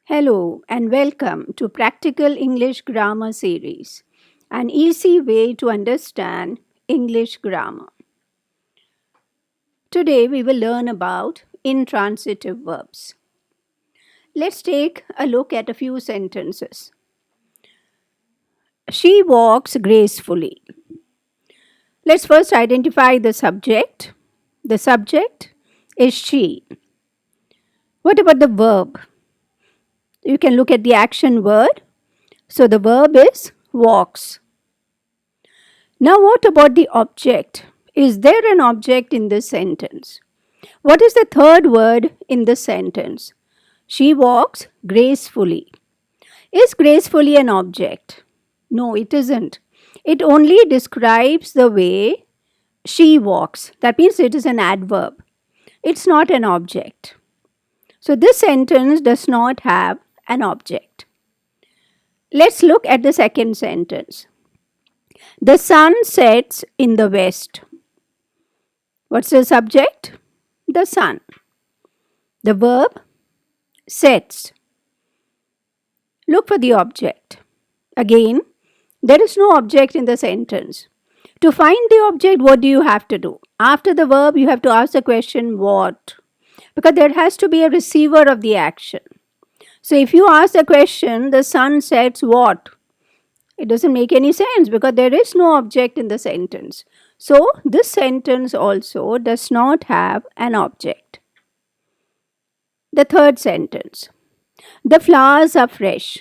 Hello and welcome to Practical English Grammar Series, an easy way to understand English grammar. Today we will learn about intransitive verbs. Let's take a look at a few sentences. She walks gracefully. Let's first identify the subject. The subject is she. What about the verb? You can look at the action word. So the verb is walks. Now what about the object? Is there an object in this sentence? What is the third word in this sentence? She walks gracefully. Is gracefully an object? No, it isn't. It only describes the way she walks. That means it is an adverb. It's not an object. So this sentence does not have an object. Let's look at the second sentence. The sun sets in the west. What's the subject? The sun. The verb sets. Look for the object. Again, there is no object in the sentence. To find the object, what do you have to do? After the verb, you have to ask the question what? Because there has to be a receiver of the action. So if you ask the question, the sun sets what? It doesn't make any sense because there is no object in the sentence. So this sentence also does not have an object. The third sentence. The flowers are fresh.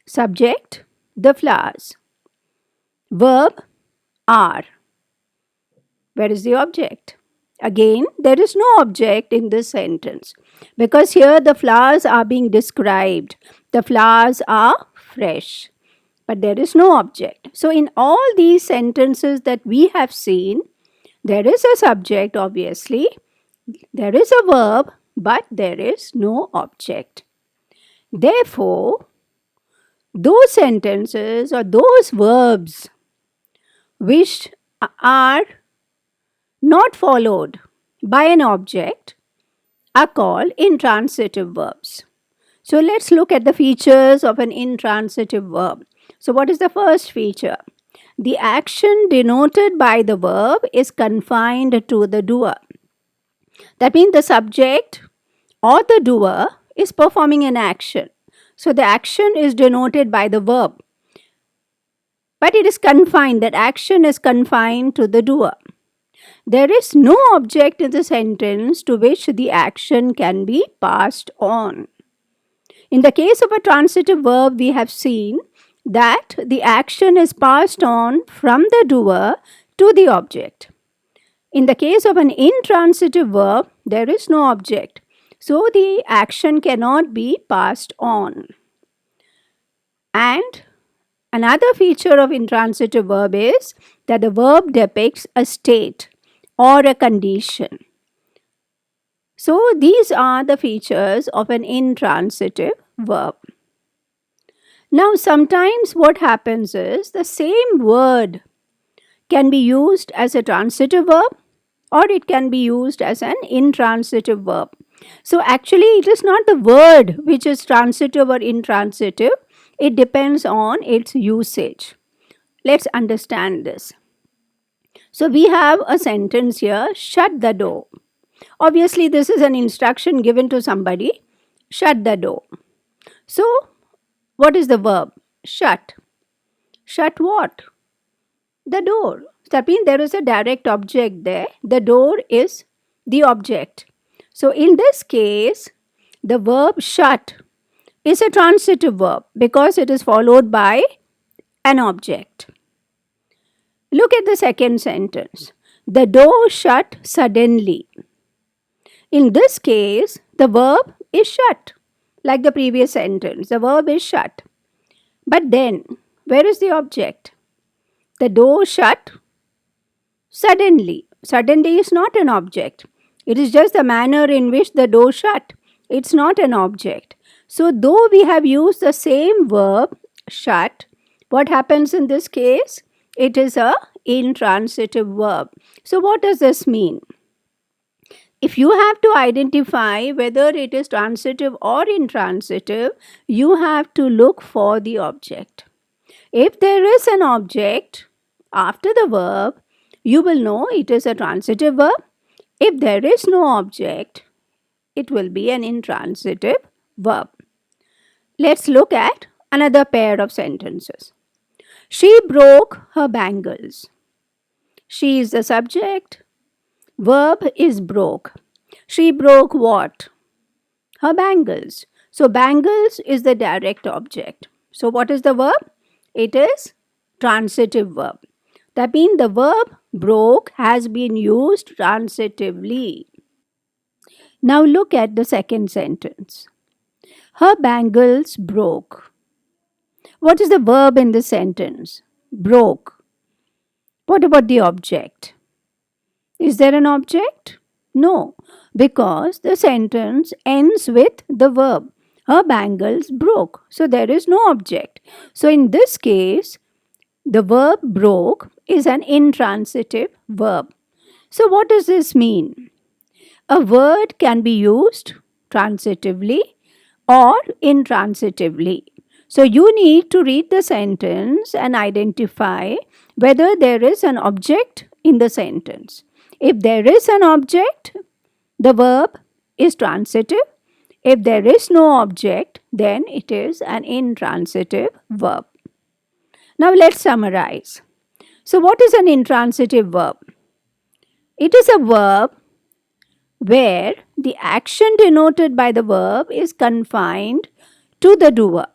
Subject, the flowers. Verb, are. Where is the object? Again, there is no object in this sentence because here the flowers are being described. The flowers are fresh, but there is no object. So in all these sentences that we have seen, there is a subject obviously, there is a verb, but there is no object. Therefore, those sentences or those verbs which are not followed by an object are called intransitive verbs. So let's look at the features of an intransitive verb. So what is the first feature? The action denoted by the verb is confined to the doer. That means the subject or the doer is performing an action. So the action is denoted by the verb. But it is confined, that action is confined to the doer. There is no object in the sentence to which the action can be passed on. In the case of a transitive verb, we have seen that the action is passed on from the doer to the object. In the case of an intransitive verb, there is no object. So the action cannot be passed on. And another feature of intransitive verb is that the verb depicts a state or a condition. So these are the features of an intransitive verb. Now sometimes what happens is the same word can be used as a transitive verb or it can be used as an intransitive verb. So actually it is not the word which is transitive or intransitive. It depends on its usage. Let's understand this. So we have a sentence here, shut the door. Obviously this is an instruction given to somebody, shut the door. So what is the verb? Shut. Shut what? The door. That means there is a direct object there. The door is the object. So in this case, the verb shut is a transitive verb because it is followed by an object. Look at the second sentence. The door shut suddenly. In this case, the verb is shut. Like the previous sentence, the verb is shut. But then, where is the object? The door shut suddenly. Suddenly is not an object. It is just the manner in which the door shut. It's not an object. So, though we have used the same verb, shut, what happens in this case? It is a intransitive verb. So what does this mean? If you have to identify whether it is transitive or intransitive, you have to look for the object. If there is an object after the verb, you will know it is a transitive verb. If there is no object, it will be an intransitive verb. Let's look at another pair of sentences. She broke her bangles. She is the subject. Verb is broke. She broke what? Her bangles. So bangles is the direct object. So what is the verb? It is transitive verb. That means the verb broke has been used transitively. Now look at the second sentence. Her bangles broke. What is the verb in this sentence? Broke. What about the object? Is there an object? No, because the sentence ends with the verb. Her bangles broke. So there is no object. So in this case, the verb broke is an intransitive verb. So what does this mean? A word can be used transitively or intransitively. So you need to read the sentence and identify whether there is an object in the sentence. If there is an object, the verb is transitive. If there is no object, then it is an intransitive verb. Now let's summarize. So what is an intransitive verb? It is a verb where the action denoted by the verb is confined to the doer.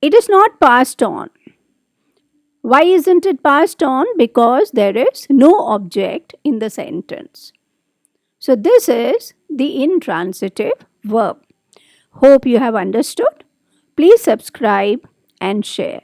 It is not passed on. Why isn't it passed on? Because there is no object in the sentence. So this is the intransitive verb. Hope you have understood. Please subscribe and share.